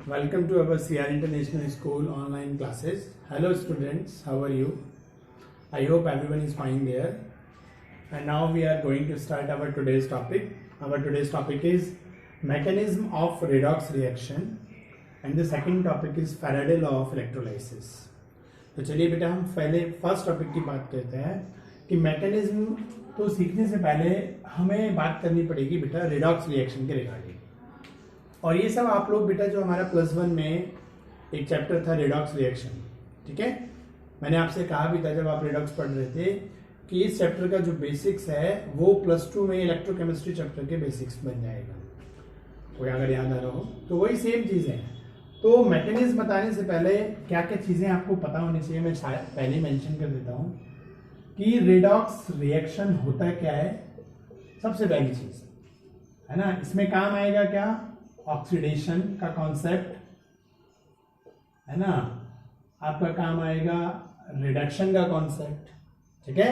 Welcome to our CR International School online classes. Hello students, how are you? I hope everyone is fine there. And now we are going to start our today's topic. Our today's topic is mechanism of redox reaction and the second topic is Faraday law of electrolysis. तो चलिए बेटा हम पहले first topic की बात करते हैं कि मैकेनिज्म तो सीखने से पहले हमें बात करनी पड़ेगी बेटा रिडॉक्स रिएक्शन के रिगार्डिंग। और ये सब आप लोग बेटा जो हमारा +1 में एक चैप्टर था रिडॉक्स रिएक्शन, ठीक है, मैंने आपसे कहा भी था जब आप रिडॉक्स पढ़ रहे थे कि इस चैप्टर का जो बेसिक्स है वो +2 में इलेक्ट्रोकेमिस्ट्री चैप्टर के बेसिक्स बन जाएगा, कोई अगर याद आ रहा हो तो वही सेम चीज़ है। तो मैकेनिज्म बताने से पहले क्या क्या चीज़ें आपको पता होनी चाहिए मैं पहले मेंशन कर देता हूँ कि रिडॉक्स रिएक्शन होता क्या है। सबसे पहली चीज़ है ना, इसमें काम आएगा क्या, ऑक्सीडेशन का कॉन्सेप्ट है ना, आपका काम आएगा रिडक्शन का कॉन्सेप्ट, ठीक है,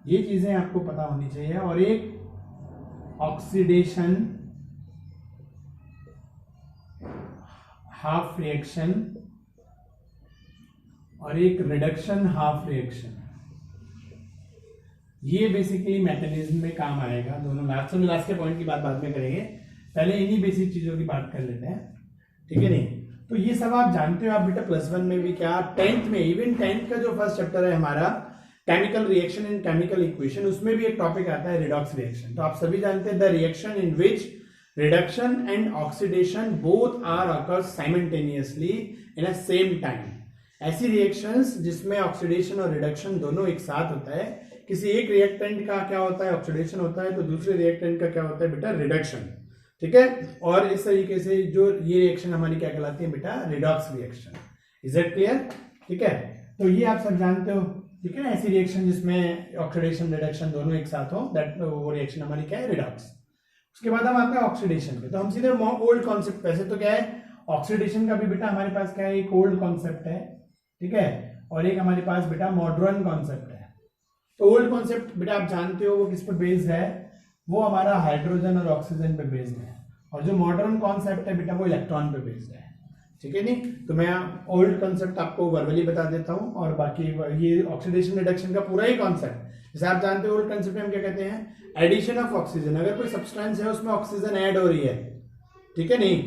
ये चीजें आपको पता होनी चाहिए। और एक ऑक्सीडेशन हाफ रिएक्शन और एक रिडक्शन हाफ रिएक्शन, ये बेसिकली मैकेनिज्म में काम आएगा। दोनों लास्ट के पॉइंट की बात बाद में करेंगे, पहले इन्हीं बेसिक चीजों की बात कर लेते हैं, ठीक है नहीं। तो ये सब आप जानते हो आप बेटा +1 में भी, क्या 10th में, इवन 10th का जो फर्स्ट चैप्टर है हमारा chemical reaction in chemical equation, उसमें भी एक टॉपिक आता है रिडॉक्स रिएक्शन। तो आप सभी जानते हैं the reaction in which reduction and oxidation both are occurs simultaneously in a same time. ऐसी रिएक्शंस जिसमें ऑक्सीडेशन और रिडक्शन दोनों एक साथ होता है। किसी एक रिएक्टेंट का क्या होता है, ऑक्सीडेशन होता है, तो दूसरे रिएक्टेंट का क्या होता है बेटा, रिडक्शन, ठीक है। और इस तरीके से जो ये रिएक्शन हमारी क्या कहलाती है बेटा, redox reaction. Is it clear? ठीक है, तो ये आप सब जानते हो, ठीक है। ऐसी रिएक्शन जिसमें ऑक्सीडेशन रिडक्शन दोनों एक साथ हो, दैट वो रिएक्शन हमारी क्या है, रिडॉक्स। उसके बाद हम आते हैं ऑक्सीडेशन पे, तो हम सीधे ओल्ड कॉन्सेप्ट, वैसे तो क्या है ऑक्सीडेशन का भी बेटा हमारे पास क्या है, एक ओल्ड कॉन्सेप्ट है, ठीक है, और एक हमारे पास बेटा मॉडर्न कॉन्सेप्ट है। तो ओल्ड कॉन्सेप्ट बेटा आप जानते हो वो किस पर बेस्ड है, वो हमारा हाइड्रोजन और ऑक्सीजन पे बेस्ड है। और जो मॉडर्न कॉन्सेप्ट है बेटा वो इलेक्ट्रॉन पे बेस्ड है, ठीक है नहीं। तो मैं ओल्ड कॉन्सेप्ट आपको वर्बली बता देता हूँ और बाकी ये ऑक्सीडेशन रिडक्शन का पूरा ही कॉन्सेप्ट, जैसे आप जानते हो ओल्ड कॉन्सेप्ट में हम क्या कहते हैं, एडिशन ऑफ ऑक्सीजन। अगर कोई सब्सटेंस है उसमें ऑक्सीजन ऐड हो रही है, ठीक है नहीं,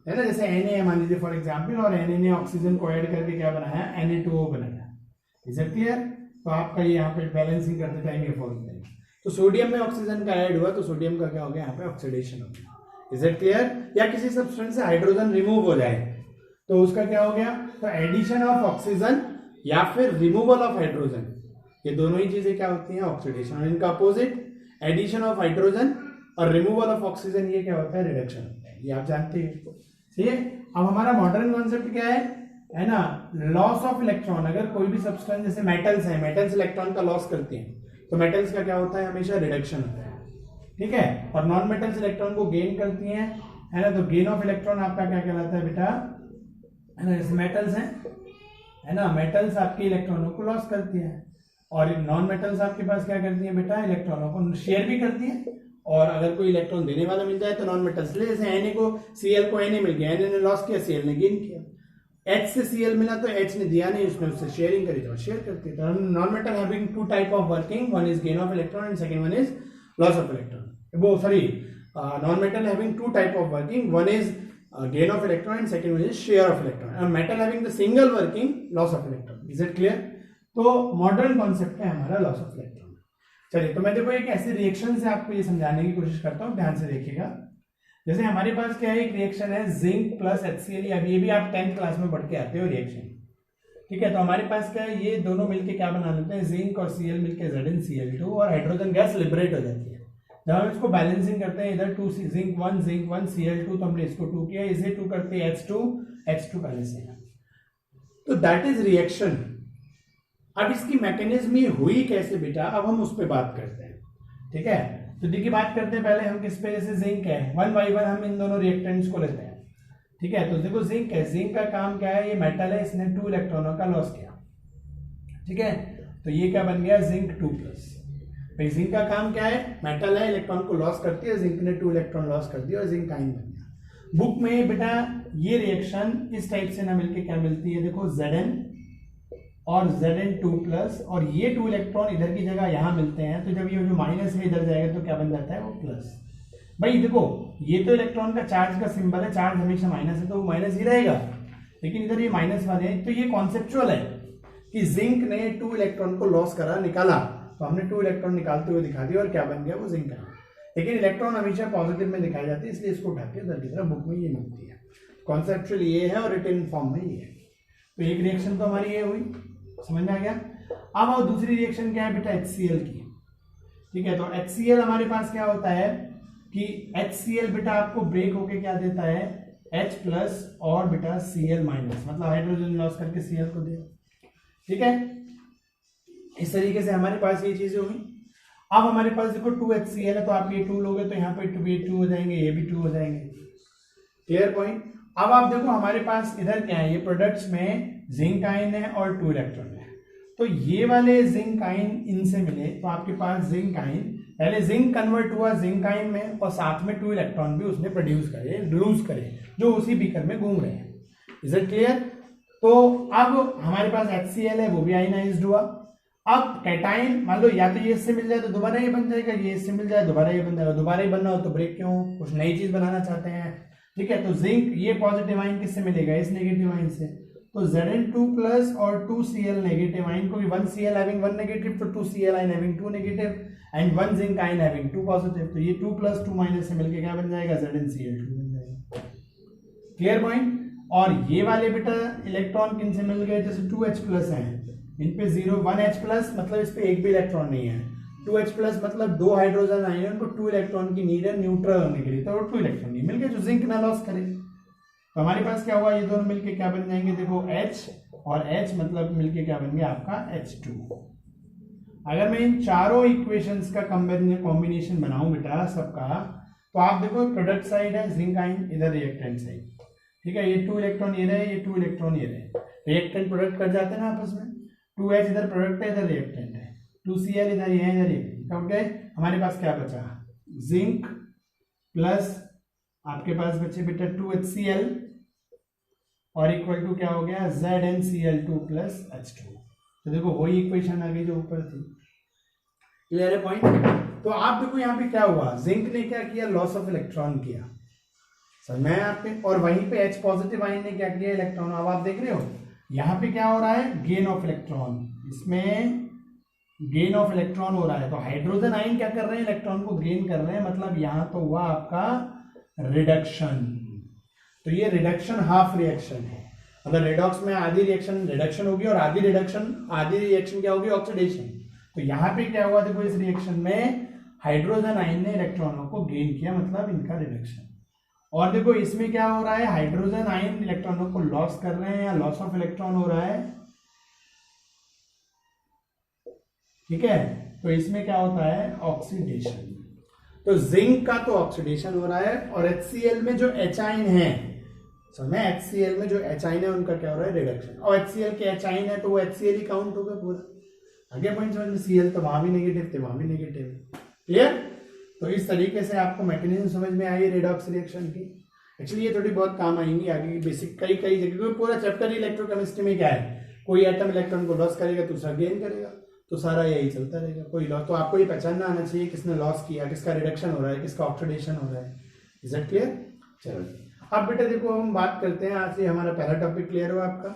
है ना, जैसे Na मान लीजिए फॉर एग्जाम्पल, और Na ने ऑक्सीजन को ऐड करके क्या बनाया, Na2O बनाया। Is it clear? तो आपका ये यहाँ पे बैलेंसिंग करते टाइम ये फॉर्म है। तो सोडियम में ऑक्सीजन का ऐड हुआ तो सोडियम का क्या हो गया, यहाँ पे ऑक्सीडेशन हो गया। Is it clear? या किसी सब्सटेंस से हाइड्रोजन रिमूव हो जाए तो उसका क्या हो गया, तो एडिशन ऑफ ऑक्सीजन या फिर रिमूवल ऑफ हाइड्रोजन, ये दोनों ही चीजें क्या होती हैं, ऑक्सीडेशन। और इनका अपोजिट एडिशन ऑफ हाइड्रोजन और रिमूवल ऑफ ऑक्सीजन, ये क्या होता है, रिडक्शन होता है। ये आप जानते हैं, ठीक है। अब हमारा मॉडर्न कॉन्सेप्ट क्या है ना, लॉस ऑफ इलेक्ट्रॉन। अगर कोई भी सब्सटेंस जैसे मेटल्स है, मेटल्स इलेक्ट्रॉन का लॉस करती हैं, तो मेटल्स का क्या होता है, हमेशा रिडक्शन होता है, ठीक है। और नॉन मेटल्स इलेक्ट्रॉन को गेन करती हैं, है ना, तो गेन ऑफ इलेक्ट्रॉन आपका क्या कहलाता है बेटा, है ना, जैसे मेटल्स हैं, है ना, मेटल्स आपके इलेक्ट्रॉनों को लॉस करती हैं और नॉन मेटल्स आपके पास क्या करती हैं बेटा, इलेक्ट्रॉनों को शेयर भी करती हैं। और अगर कोई इलेक्ट्रॉन देने वाला मिल जाए तो नॉन मेटल्स ले, जैसे Na को Cl को Na मिल गया, Na ने लॉस किया, Cl ने गेन किया। H से Cl मिला तो H ने दिया नहीं, उसने उससे शेयरिंग करी तो शेयर करती है। तो non metal having two type of working, one is gain of electron and second one is loss of electron. वो sorry, non metal having two type of working, one is gain of electron and second one is share of electron, and metal having the single working, loss of electron. Is it clear? तो modern concept है हमारा loss of electron. चलिए, तो मैं देखो एक ऐसे reaction से आपको ये समझाने की कोशिश करता हूँ, ध्यान से देखिएगा। जैसे हमारे पास क्या है, एक रिएक्शन है जिंक प्लस HCl, अब ये भी आप 10th क्लास में पढ़ के आते हो रिएक्शन, ठीक है। तो हमारे पास क्या है, ये दोनों मिलके क्या बना देते हैं, जिंक और Cl मिलके ZnCl2 और हाइड्रोजन गैस लिबरेट हो जाती है। जब हम इसको बैलेंसिंग करते हैं, इधर 2 जिंक 1 Cl2, तो हमने इसको 2 किया, इसे 2 करते हैं H2 पहले से, तो दैट इज रिएक्शन। अब इसकी मैकेनिज्म ये हुई कैसे बेटा, अब हम उस पर बात करते हैं, ठीक है। तो देखिए बात करते हैं पहले हम किस पे, जैसे जिंक है, 1 by 1 हम इन दोनों रिएक्टेंट्स को लेते हैं, ठीक है। तो देखो जिंक है, जिंक का काम क्या है, ये मेटल है, इसने 2 इलेक्ट्रॉनों का लॉस किया, ठीक है। तो ये क्या बन गया, जिंक 2+। भाई जिंक का काम क्या है, मेटल है, इलेक्ट्रॉन को लॉस करती है, जिंक ने 2 इलेक्ट्रॉन लॉस कर दिया और जिंक आयन बन गया। बुक में बेटा ये रिएक्शन इस टाइप से ना मिलके क्या मिलती है, देखो Zn और Zn2 प्लस, और ये 2 इलेक्ट्रॉन इधर की जगह यहाँ मिलते हैं, तो जब ये जो माइनस है इधर जाएगा तो क्या बन जाता है, वो प्लस। भाई देखो ये तो इलेक्ट्रॉन का चार्ज का सिंबल है, चार्ज हमेशा माइनस है तो वो माइनस ही रहेगा, लेकिन इधर ये माइनस वाले हैं, तो ये कॉन्सेप्चुअल है कि जिंक ने 2 इलेक्ट्रॉन को लॉस करा, निकाला, तो हमने 2 इलेक्ट्रॉन निकालते हुए दिखा दिया और क्या बन गया, वो जिंक है। लेकिन इलेक्ट्रॉन हमेशा पॉजिटिव में दिखाई जाती है, इसलिए इसको उठा के इधर की तरफ बुक में ये मिलती है। कॉन्सेप्चुअल ये है और रिटन फॉर्म में ये है। तो एक रिएक्शन तो हमारी ये हुई, समझ में आ गया। अब और दूसरी रिएक्शन क्या है बेटा, HCl की। ठीक है, तो HCl हमारे पास क्या होता है कि HCl बेटा आपको ब्रेक होके क्या देता है, H प्लस और बेटा Cl माइनस, मतलब हाइड्रोजन लॉस करके Cl को दिया। ठीक है, इस तरीके से हमारे पास ये चीजें हुई। अब हमारे पास देखो 2HCl है, तो आप ये 2 लोगे तो यहाँ पे 2 हो जाएंगे, ये भी 2 हो जाएंगे। Clear point. अब आप देखो हमारे पास इधर क्या है, ये प्रोडक्ट्स में जिंक आयन है और 2 इलेक्ट्रॉन है, तो ये वाले जिंक आयन इनसे मिले तो आपके पास जिंक आयन, पहले जिंक कन्वर्ट हुआ जिंक आयन में और साथ में 2 इलेक्ट्रॉन भी उसने प्रोड्यूस करे, लूज करे, जो उसी बीकर में घूम रहे हैं। Is it clear. तो अब हमारे पास HCl है, वो भी आयनाइज्ड हुआ। अब कैटाइन मान लो या तो ये इससे मिल जाए तो दोबारा ये बन जाएगा, ये इससे मिल जाए दोबारा ये बन जाएगा, दोबारा ही बनना हो तो ब्रेक क्यों, कुछ नई चीज बनाना चाहते हैं। ठीक है, तो जिंक ये पॉजिटिव आयन किससे मिलेगा, इस नेगेटिव आयन से, तो Zn2 प्लस और 2Cl नेगेटिव आयन को भी 1Cl हैविंग 1 नेगेटिव, तो 2Cl ion having 2 negative and 1 zinc ion having 2 positive, तो ये 2 प्लस 2 माइनस से मिलके क्या बन जाएगा, ZnCl2 बन जाएगा। Clear point. और ये वाले बेटा इलेक्ट्रॉन किन से मिल गए, जैसे 2H प्लस है, इन पे 0 1H प्लस मतलब इस पे एक भी इलेक्ट्रॉन नहीं है, 2H प्लस मतलब 2 हाइड्रोजन आए हैं, उनको 2 इलेक्ट्रॉन की नीड है न्यूट्रल होने के लिए, तो 2 इलेक्ट्रॉन नहीं मिल गए जो जिंक ना लॉस करे। तो हमारे पास क्या हुआ, ये दोनों मिलके क्या बन जाएंगे, देखो H और H मतलब मिलके क्या बन गया आपका H2। अगर मैं इन चारों इक्वेशंस का कॉम्बिनेशन बनाऊं बेटा सबका, तो आप देखो प्रोडक्ट साइड है जिंक आयन, इधर रिएक्टेंट साइड। ठीक है, ये 2 इलेक्ट्रॉन ये रहे, ये 2 इलेक्ट्रॉन ये रहे, रिएक्टेंट प्रोडक्ट कर जाते हैं ना आपस में, 2H इधर प्रोडक्ट है, इधर रिएक्टेंट है, 2Cl इधर ये है, इधर ये कट गए। हमारे पास क्या बचा, जिंक प्लस आपके पास बचे बेटा 2HCl और इक्वल टू क्या हो गया, ZnCl2 प्लस H2। तो देखो वही इक्वेशन आ गई जो ऊपर थी। क्लियर है पॉइंट। तो आप देखो यहाँ पे क्या हुआ, जिंक ने क्या किया, लॉस ऑफ इलेक्ट्रॉन किया, समझ में आपके, और वहीं पे H पॉजिटिव आयन ने क्या किया, इलेक्ट्रॉन। अब आप देख रहे हो यहाँ पे क्या हो रहा है, गेन ऑफ इलेक्ट्रॉन, इसमें गेन ऑफ इलेक्ट्रॉन हो रहा है, तो हाइड्रोजन आयन क्या कर रहे हैं, इलेक्ट्रॉन को गेन कर रहे हैं, मतलब यहां तो हुआ आपका रिडक्शन। तो ये रिडक्शन हाफ रिएक्शन है, अगर रेडॉक्स में आधी रिएक्शन रिडक्शन होगी और आधी रिएक्शन क्या होगी, ऑक्सीडेशन। तो यहाँ पे क्या हुआ, देखो इस रिएक्शन में हाइड्रोजन आयन ने इलेक्ट्रॉनों को गेन किया, मतलब इनका रिडक्शन। और देखो इसमें क्या हो रहा है, हाइड्रोजन आयन इलेक्ट्रॉनों को लॉस कर रहे हैं या लॉस ऑफ इलेक्ट्रॉन हो रहा है। ठीक है, तो इसमें क्या होता है, ऑक्सीडेशन। तो जिंक का तो ऑक्सीडेशन हो रहा है, और HCl में जो H आयन है, समझे, HCl में जो H आयन है उनका क्या हो रहा है, रिडक्शन। और HCl के H आयन है तो वो HCl ही काउंट होगा पूरा। आगे पॉइंट समझ में, Cl तो वहां भी नेगेटिव थे, वहां भी नेगेटिव। क्लियर। तो इस तरीके से आपको मैकेनिज्म समझ में आई रेडॉक्स रिएक्शन की। एक्चुअली ये थोड़ी बहुत काम आएंगी आगे की बेसिक कई जगह, क्योंकि पूरा चैप्टर इलेक्ट्रोकेमिस्ट्री में क्या है, कोई एटम इलेक्ट्रॉन को लॉस करेगा दूसरा गेन करेगा, तो सारा यही चलता रहेगा। कोई लॉस तो आपको ये पहचानना आना चाहिए, किसने लॉस किया, किसका रिडक्शन हो रहा है, किसका ऑक्सीडेशन हो रहा है। Is it clear. चलो अब बेटा देखो हम बात करते हैं, आज से हमारा पहला टॉपिक क्लियर हुआ आपका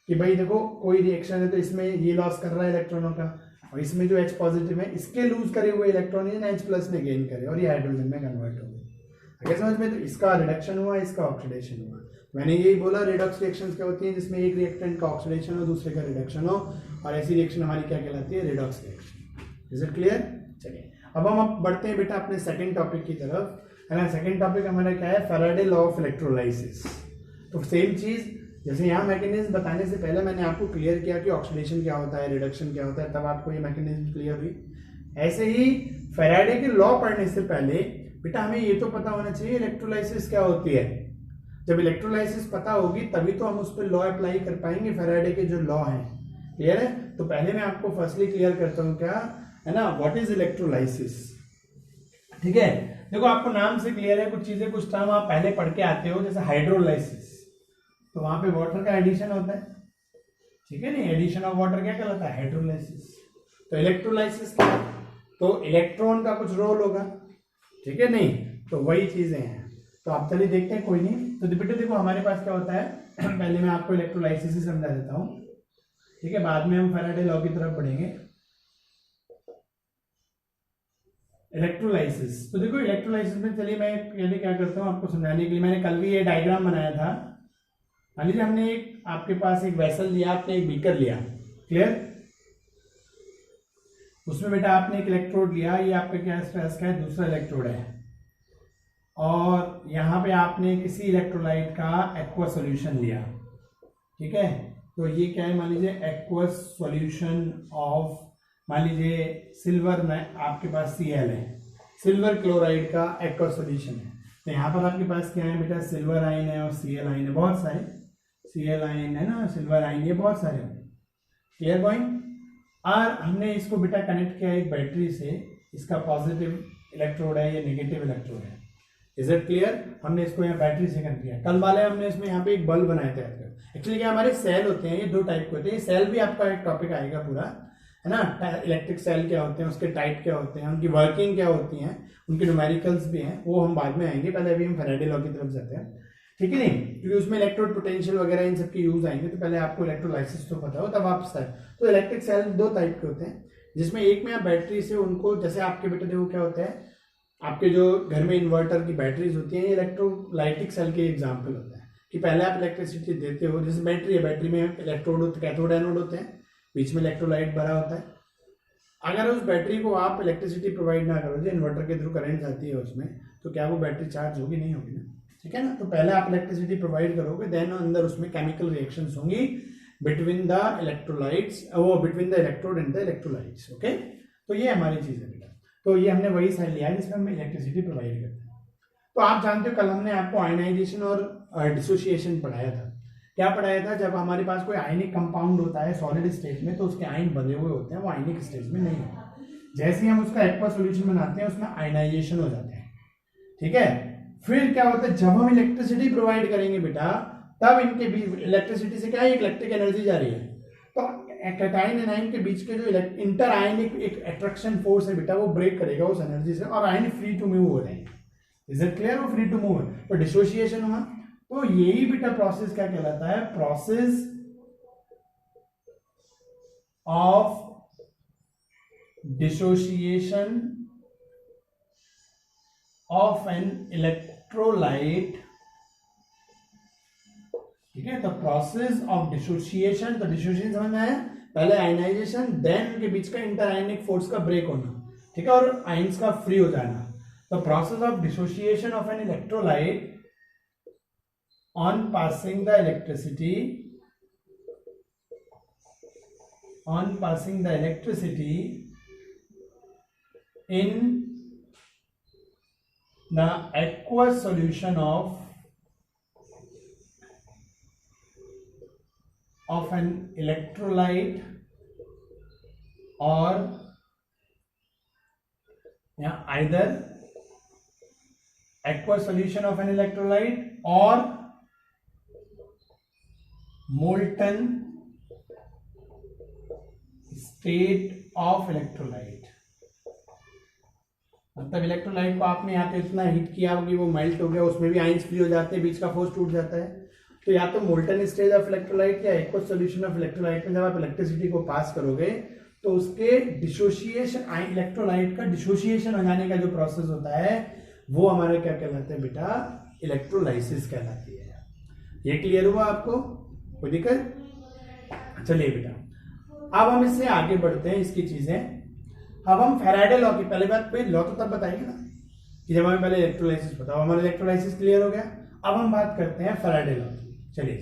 कि भाई देखो कोई रिएक्शन है तो इसमें ये लॉस कर रहा है इलेक्ट्रॉनों का, और इसमें जो H पॉजिटिव है इसके लूज करे हुए इलेक्ट्रॉन H प्लस ने गेन करे और ये हाइड्रोजन में कन्वर्ट हो गए। आगे समझ में, तो इसका रिडक्शन हुआ, इसका ऑक्सीडेशन हुआ। मैंने यही बोला रेडॉक्स रिएक्शंस क्या होती हैं, जिसमें एक रिएक्टेंट का ऑक्सीडेशन हो, दूसरे का रिडक्शन हो, और ऐसी रिएक्शन हमारी क्या कहलाती है, redox reaction. Is it clear. चलिए अब हम बढ़ते हैं बेटा अपने सेकंड टॉपिक की तरफ, है ना। सेकंड टॉपिक हमारा क्या है, फैराडे लॉ ऑफ इलेक्ट्रोलाइसिस। तो सेम चीज जैसे यहाँ मैकेनिज्म बताने से पहले मैंने आपको क्लियर किया कि ऑक्सीडेशन क्या होता है, रिडक्शन क्या होता है, तब आपको ये मैकेनिज्म क्लियर हुई। ऐसे ही फैराडे के लॉ पढ़ने से पहले बेटा हमें ये तो पता होना चाहिए इलेक्ट्रोलाइसिस क्या होती है। जब इलेक्ट्रोलाइसिस पता होगी तभी तो हम उस पर लॉ अप्लाई कर पाएंगे, फैराडे के जो लॉ हैं। क्लियर है। तो पहले मैं आपको फर्स्टली क्लियर करता हूँ क्या है ना, व्हाट इज इलेक्ट्रोलाइसिस। ठीक है, देखो आपको नाम से क्लियर है, कुछ चीजें कुछ टर्म आप पहले पढ़ के आते हो, जैसे हाइड्रोलाइसिस, तो वहां पे वाटर का एडिशन होता है, ठीक है नहीं, एडिशन ऑफ वाटर क्या कहलाता है, हाइड्रोलाइसिस। तो इलेक्ट्रोलाइसिस क्या है, तो इलेक्ट्रॉन का कुछ रोल होगा, ठीक है नहीं, तो वही चीजें हैं। तो आप चलिए देखते हैं, कोई नहीं। तो बेटे देखो हमारे पास क्या होता है, पहले मैं आपको इलेक्ट्रोलाइसिस ही समझा देता हूँ, ठीक है, बाद में हम फैराडे लॉ की तरफ बढ़ेंगे। इलेक्ट्रोलाइसिस, तो देखो इलेक्ट्रोलाइसिस में चलिए मैं पहले क्या करता हूँ आपको समझाने के लिए, मैंने कल भी ये डायग्राम बनाया था। मान लीजिए हमने एक आपके पास एक वेसल लिया, आपने एक बीकर लिया, क्लियर, उसमें बेटा आपने एक इलेक्ट्रोड लिया, ये आपका क्या स्ट्रेस का है, दूसरा इलेक्ट्रोड है, और यहाँ पे आपने किसी इलेक्ट्रोलाइट का एक्वा सॉल्यूशन लिया, ठीक है, तो ये क्या है, मान लीजिए एक्वस सॉल्यूशन ऑफ, मान लीजिए सिल्वर में आपके पास Cl है, सिल्वर क्लोराइड का एक्वा सॉल्यूशन है। तो यहाँ पर आपके पास क्या है बेटा, सिल्वर आयन है और Cl आयन है, बहुत सारे Cl आयन है ना, सिल्वर आयन, ये बहुत सारे हैं, क्लियर पॉइंट। और हमने इसको बेटा कनेक्ट किया एक बैटरी से, इसका पॉजिटिव इलेक्ट्रोड है, ये नेगेटिव इलेक्ट्रोड है, इज इट क्लियर। हमने इसको यहाँ बैटरी से कनेक्ट किया। कल वाले हमने इसमें यहाँ पे एक बल्ब बनाए थे। एक्चुअली क्या हमारे सेल होते हैं, ये दो टाइप के होते हैं, सेल भी आपका एक टॉपिक आएगा पूरा, है ना, इलेक्ट्रिक सेल क्या होते हैं, उसके टाइप क्या होते हैं, उनकी वर्किंग क्या होती है, उनके न्यूमेरिकल्स भी हैं, वो हम बाद में आएंगे, पहले अभी हम फैराडे लॉ की तरफ जाते हैं, ठीक है नहीं, क्योंकि उसमें इलेक्ट्रोड पोटेंशियल वगैरह इन सबके यूज आएंगे, तो पहले आपको इलेक्ट्रोलाइसिस तो पता हो तब आप सेल। तो इलेक्ट्रिक सेल दो टाइप के होते हैं, जिसमें एक में आप बैटरी से उनको, जैसे आपके बेटे देखो क्या होता है, आपके जो घर में इन्वर्टर की बैटरीज होती हैं, ये इलेक्ट्रोलाइटिक सेल के एग्जाम्पल होता है, कि पहले आप इलेक्ट्रिसिटी देते हो, जैसे बैटरी है, बैटरी में इलेक्ट्रोड होते, कैथोड एनोड होते हैं, बीच में इलेक्ट्रोलाइट भरा होता है। अगर उस बैटरी को आप इलेक्ट्रिसिटी प्रोवाइड ना करो, जो इन्वर्टर के थ्रू करंट जाती है उसमें, तो क्या वो बैटरी चार्ज होगी, नहीं होगी ना, ठीक है ना। तो पहले आप इलेक्ट्रिसिटी प्रोवाइड करोगे, देन अंदर उसमें केमिकल रिएक्शंस होंगी बिटवीन द इलेक्ट्रोलाइट्स, वो between the electrode and the electrolytes, okay. तो ये हमारी चीज है बेटा, तो ये हमने वही सेल लिया है जिसमें हम इलेक्ट्रिसिटी प्रोवाइड करते हैं। तो आप जानते हो कल हमने आपको आयनाइजेशन और डिसोसिएशन पढ़ाया था। क्या पढ़ाया था, जब हमारे पास कोई आयनिक कंपाउंड होता है सॉलिड स्टेट में, तो उसके आयन बंधे हुए होते हैं, वो आयनिक स्टेज में नहीं होते। जैसे ही हम उसका एक्वा सॉल्यूशन बनाते हैं, उसमें आयनाइजेशन हो जाते हैं, ठीक है। फिर क्या होता है, जब हम इलेक्ट्रिसिटी प्रोवाइड करेंगे बेटा, तब इनके बीच इलेक्ट्रिसिटी से क्या है, इलेक्ट्रिक एनर्जी जा रही है, तो कैटाइन एनाइन के बीच के जो इंटर आयनिक एक अट्रैक्शन फोर्स है बेटा, वो ब्रेक करेगा उस एनर्जी से, और आयन फ्री टू मूव हो जाएंगे, इज इट क्लियर, वो फ्री टू मूव है, तो डिसोसिएशन हुआ। तो यही बेटा प्रोसेस क्या कहलाता है, process of dissociation of an electrolyte, ठीक है। तो प्रोसेस ऑफ डिसोसिएशन, तो डिसोसिएशन समझ में आया, पहले आयनाइजेशन, देन उनके बीच का इंटर आयनिक फोर्स का ब्रेक होना, ठीक है, और आयंस का फ्री हो जाना। तो process of dissociation of an electrolyte on passing the electricity in the aqueous solution of an electrolyte, or either aqueous solution of an electrolyte or molten state of electrolyte। मतलब electrolyte को आपने यहाँ पे इतना heat किया कि वो melt हो गया, उसमें भी आयंस फ्री हो जाते हैं, बीच का फोर्स टूट जाता है। तो या तो मोल्टन स्टेज ऑफ इलेक्ट्रोलाइट या एक्वस सॉल्यूशन ऑफ इलेक्ट्रोलाइट में जब आप इलेक्ट्रिसिटी को पास करोगे, तो उसके डिसोसिएशन, इलेक्ट्रोलाइट का डिसोसिएशन हो जाने का जो प्रोसेस होता है, वो हमारा क्या कहलाता है बेटा, इलेक्ट्रोलाइसिस कहलाती है। ये क्लियर हुआ आपको, कोई दिक्कत? चलिए बेटा, अब हम इससे आगे बढ़ते हैं, इसकी चीजें। अब हम फैराडे लॉ की, पहले बात पे लॉ तो तब बताएंगे ना कि जब हमें पहले इलेक्ट्रोलाइसिस बताओ, हमारा इलेक्ट्रोलाइसिस क्लियर हो गया। अब हम बात करते हैं फैराडे लॉ की। चलिए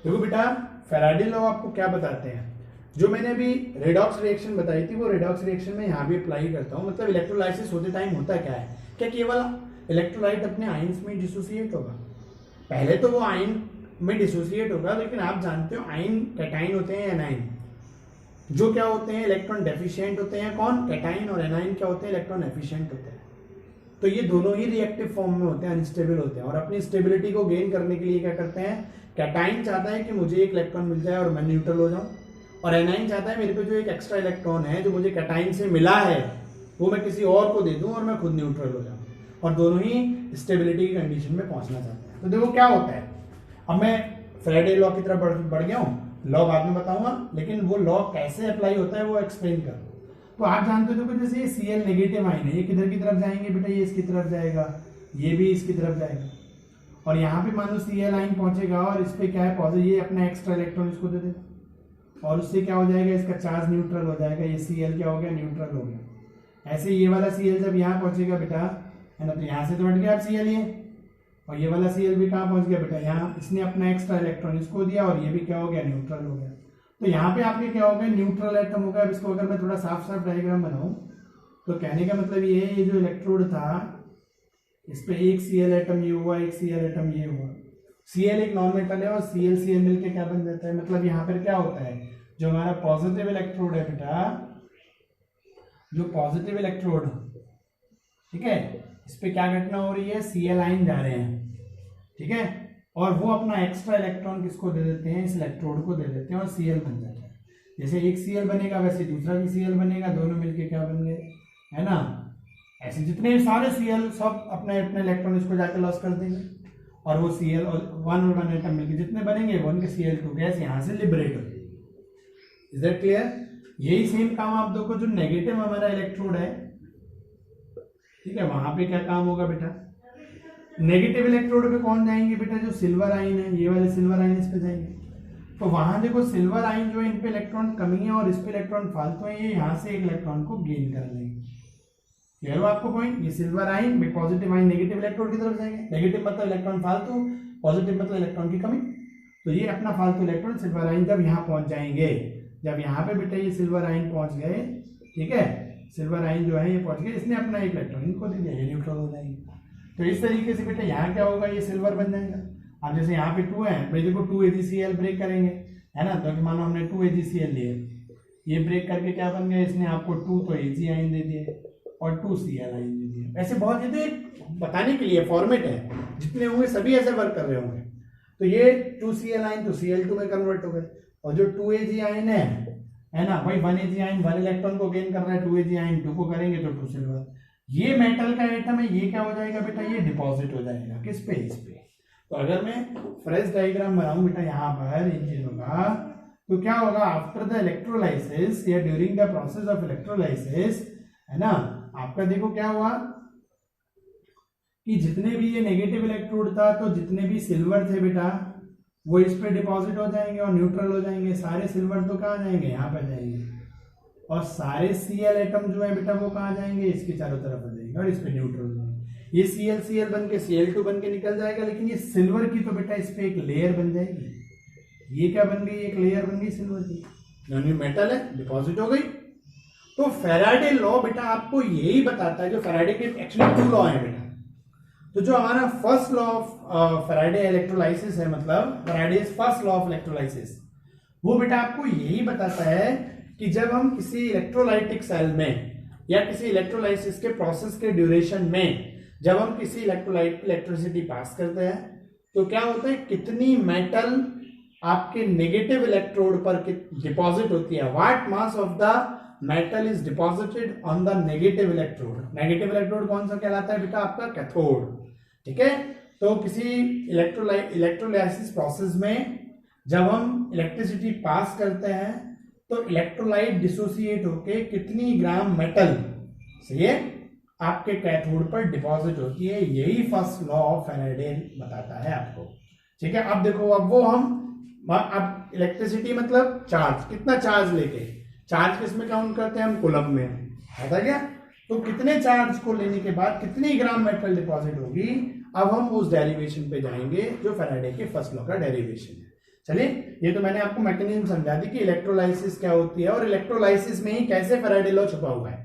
देखो बेटा, फैराडे लॉ आपको क्या बताते हैं, जो मैंने अभी रेडॉक्स रिएक्शन बताई थी, वो रेडॉक्स रिएक्शन में यहाँ भी अप्लाई करता हूँ। मतलब इलेक्ट्रोलाइसिस होते टाइम होता क्या है, क्या केवल इलेक्ट्रोलाइट अपने आयंस में डिसोसिएट होगा? पहले तो वो आयन में डिसोसिएट होगा, लेकिन आप जानते हो आयन कैटाइन होते हैं या एनाइन, जो क्या होते हैं, इलेक्ट्रॉन डेफिशिएंट होते हैं। कौन? कैटाइन। और एनाइन क्या होते हैं? इलेक्ट्रॉन एफिशिएंट होते हैं। तो ये दोनों ही रिएक्टिव फॉर्म में होते हैं, अनस्टेबल होते हैं। और अपनी स्टेबिलिटी को गेन करने के लिए क्या करते हैं, कैटाइन चाहता है कि मुझे एक इलेक्ट्रॉन मिल जाए और मैं न्यूट्रल हो जाऊं, और एनाइन चाहता है मेरे पे जो एक एक्स्ट्रा इलेक्ट्रॉन है जो मुझे कैटाइन से मिला है वो मैं किसी और को दे दूं और मैं खुद न्यूट्रल हो जाऊं। और दोनों ही स्टेबिलिटी की कंडीशन में पहुंचना चाहते हैं। तो देखो क्या होता है, अब मैं फैराडे लॉ की तरफ बढ़ गया हूं। लॉ बाद में बताऊंगा, लेकिन वो लॉ कैसे अप्लाई होता है वो एक्सप्लेन कर। तो आप जानते हो कि जैसे ये Cl नेगेटिव आयन है, ये किधर की तरफ जाएंगे बेटा, ये इसकी तरफ जाएगा, ये भी इसकी तरफ जाएगा। और यहाँ पे मान लो Cl आयन पहुंचेगा और इस पे क्या है, पॉजिटिव, ये अपना एक्स्ट्रा इलेक्ट्रॉन इसको दे देगा और उससे क्या हो जाएगा, इसका चार्ज न्यूट्रल हो जाएगा। ये Cl क्या हो गया, न्यूट्रल हो गया। ऐसे ये वाला Cl जब यहाँ पहुंचेगा बेटा, है ना, तो यहाँ से तो हट गया अब Cl ये, और ये वाला Cl भी कहाँ पहुंच गया बेटा, यहाँ। इसने अपना एक्स्ट्रा इलेक्ट्रॉन इसको दिया और ये भी क्या हो गया, न्यूट्रल हो गया। तो यहाँ पे आपके क्या हो गया, न्यूट्रल एटम होगा। अब इसको अगर मैं थोड़ा साफ साफ डायग्राम बनाऊं तो कहने का मतलब ये है, ये जो इलेक्ट्रोड था इस पे एक Cl एटम ये हुआ, एक Cl एटम ये हुआ। Cl एक नॉन मेटल है और Cl मिलके क्या बन जाता है, मतलब यहाँ पर क्या होता है, जो हमारा पॉजिटिव इलेक्ट्रोड है बेटा, जो पॉजिटिव इलेक्ट्रोड, ठीक है, इस पे क्या घटना हो रही है, Cl आयन जा रहे हैं, ठीक है, और वो अपना एक्स्ट्रा इलेक्ट्रॉन किसको दे देते हैं, इस इलेक्ट्रोड को दे देते हैं और Cl बन जाता है। जैसे एक Cl बनेगा वैसे दूसरा भी Cl बनेगा, दोनों मिलके क्या बन गए, है ना। ऐसे जितने सारे Cl सब अपने अपने इलेक्ट्रॉन इसको जाकर लॉस कर देंगे और वो Cl और वन एटम मिलके जितने बनेंगे वो उनके Cl2 गैस यहाँ से लिबरेट हो जाएगी। Is that clear? यही सेम काम आप देखो, जो नेगेटिव हमारा इलेक्ट्रोड है, ठीक है, वहां पे क्या काम होगा बेटा, नेगेटिव इलेक्ट्रोड पे कौन जाएंगे बेटा, जो सिल्वर आयन है, ये वाले सिल्वर आयन इस पे जाएंगे। तो वहां देखो सिल्वर आयन जो है, इन पे इलेक्ट्रॉन कमी है और इस पे इलेक्ट्रॉन फालतू है, ये यहाँ से एक इलेक्ट्रॉन को गेन कर लेंगे। क्लियर हो आपको पॉइंट? ये silver ion, positive ion negative electrode की तरफ जाएंगे। नेगेटिव मतलब इलेक्ट्रॉन फालतू, पॉजिटिव मतलब इलेक्ट्रॉन की कमी। तो ये अपना फालतू इलेक्ट्रॉन सिल्वर आयन जब यहाँ पहुंच जाएंगे, जब यहाँ पे बेटा ये सिल्वर आयन पहुंच गए, ठीक है, सिल्वर आयन जो है ये पहुंच गए, इसने अपना एक इलेक्ट्रॉन इनको दे दिया, ये न्यूट्रल हो जाएंगे। तो इस तरीके से बेटा यहाँ क्या होगा, ये सिल्वर बन जाएगा। अब जैसे यहाँ पे 2 है, भाई देखो 2 AgCl ब्रेक करेंगे, है ना, तो मानो हमने 2 AgCl लिए, ये ब्रेक करके क्या बन गया, इसने आपको 2 तो Ag आयन दे दिए और 2 Cl आयन दे दिए। वैसे बहुत, ये तो एक बताने के लिए फॉर्मेट है, जितने होंगे सभी ऐसे वर्क कर रहे होंगे। तो ये 2 Cl आयन तो Cl2 में कन्वर्ट हो गए, और जो 2 Ag आयन है ना भाई, 1 Ag आयन 1 इलेक्ट्रॉन को गेन कर रहा है, 2 Ag आयन 2 को करेंगे तो 2 सिल्वर। ये मेटल का एटम है, ये क्या हो जाएगा बेटा, ये डिपॉजिट हो जाएगा किस पे, इस पे। तो अगर मैं फ्रेश डायग्राम बनाऊं बेटा यहाँ पर इन चीजों का, तो क्या होगा, आफ्टर द इलेक्ट्रोलाइसिस या during the process of electrolysis, है ना, आपका देखो क्या हुआ कि जितने भी ये नेगेटिव इलेक्ट्रोड था, तो जितने भी सिल्वर थे बेटा वो इस पे डिपॉजिट हो जाएंगे और न्यूट्रल हो जाएंगे। सारे सिल्वर तो कहाँ जाएंगे, यहाँ पे जाएंगे, और सारे Cl एटम जो है बेटा वो कहाँ जाएंगे, इसके चारों तरफ हो जाएंगे और इस पे न्यूट्रल हो जाएंगे। ये Cl बन के Cl2 बन के निकल जाएगा, लेकिन ये सिल्वर की तो बेटा इस पे एक लेयर बन जाएगी। ये क्या बन गई, एक लेयर बन गई सिल्वर की, यानी मेटल है, डिपॉजिट हो गई। तो फैराडे लॉ बेटा आपको यही बताता है, जो फैराडे के एक्चुअली 2 लॉ है बेटा। तो जो हमारा first law of Faraday electrolysis है, मतलब Faraday's first law of electrolysis, वो बेटा आपको यही बताता है कि जब हम किसी इलेक्ट्रोलाइटिक सेल में या किसी इलेक्ट्रोलाइसिस के प्रोसेस के ड्यूरेशन में जब हम किसी इलेक्ट्रोलाइट इलेक्ट्रिसिटी पास करते हैं, तो क्या होता है, कितनी मेटल आपके नेगेटिव इलेक्ट्रोड पर डिपॉजिट होती है, what mass of the metal is deposited on the negative electrode. Negative electrode कौन सा कहलाता है बेटा, आपका कैथोड, ठीक है। तो किसी इलेक्ट्रोलाइसिस प्रोसेस में जब हम इलेक्ट्रिसिटी पास करते हैं, तो इलेक्ट्रोलाइट डिसोसिएट होके कितनी ग्राम मेटल से ये आपके कैथोड पर डिपॉजिट होती है। यही फर्स्ट लॉ ऑफ फैराडे बताता है आपको, ठीक है। अब देखो, अब वो हम अब इलेक्ट्रिसिटी मतलब चार्ज, कितना चार्ज लेके, चार्ज किस में काउंट करते हैं हम, कूलम में, आता क्या। तो कितने चार्ज को लेने के बाद कितनी ग्राम मेटल डिपॉजिट होगी, अब हम उस डेरिवेशन पे जाएंगे जो फैराडे के फर्स्ट लॉ का डेरिवेशन है। चलिए, ये तो मैंने आपको मैकेनिज्म समझा दी कि इलेक्ट्रोलाइसिस क्या होती है और इलेक्ट्रोलाइसिस में ही कैसे फैराडे लॉ छुपा हुआ है,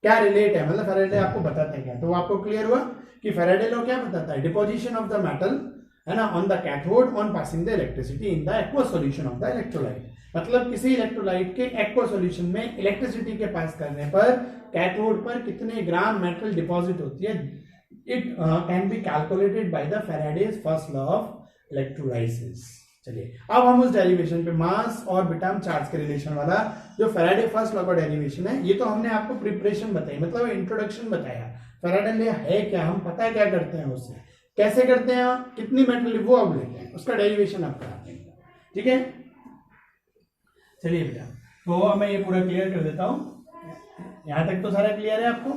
क्या रिलेट है, मतलब फैराडे आपको बताते हैं क्या। तो आपको क्लियर हुआ कि फैराडे लॉ क्या बताता है, डिपोजिशन ऑफ द मेटल, है ना, on the cathode on passing the electricity in the aqueous solution of the electrolyte. मतलब किसी इलेक्ट्रोलाइट के एक्वा सॉल्यूशन में इलेक्ट्रिसिटी के पास करने पर कैथोड पर कितने ग्राम मेटल डिपॉजिट होती है, it can be calculated by the Faraday's first law of electrolysis. चलिए अब हम उस डेरिवेशन पे मास और विटाम चार्ज के रिलेशन वाला जो फैराडे फर्स्ट लॉ का डेरिवेशन है, ये तो हमने आपको प्रिपरेशन बताई, मतलब इंट्रोडक्शन बताया। फैराडे लॉ है क्या, हम पता है क्या करते हैं उससे, कैसे करते हैं, कितनी मेटल वो अब लेते हैं, उसका डेरिवेशन आप कराते हैं। ठीक है, चलिए बेटा, तो मैं ये पूरा क्लियर कर देता हूं। यहां तक तो सारा क्लियर है आपको।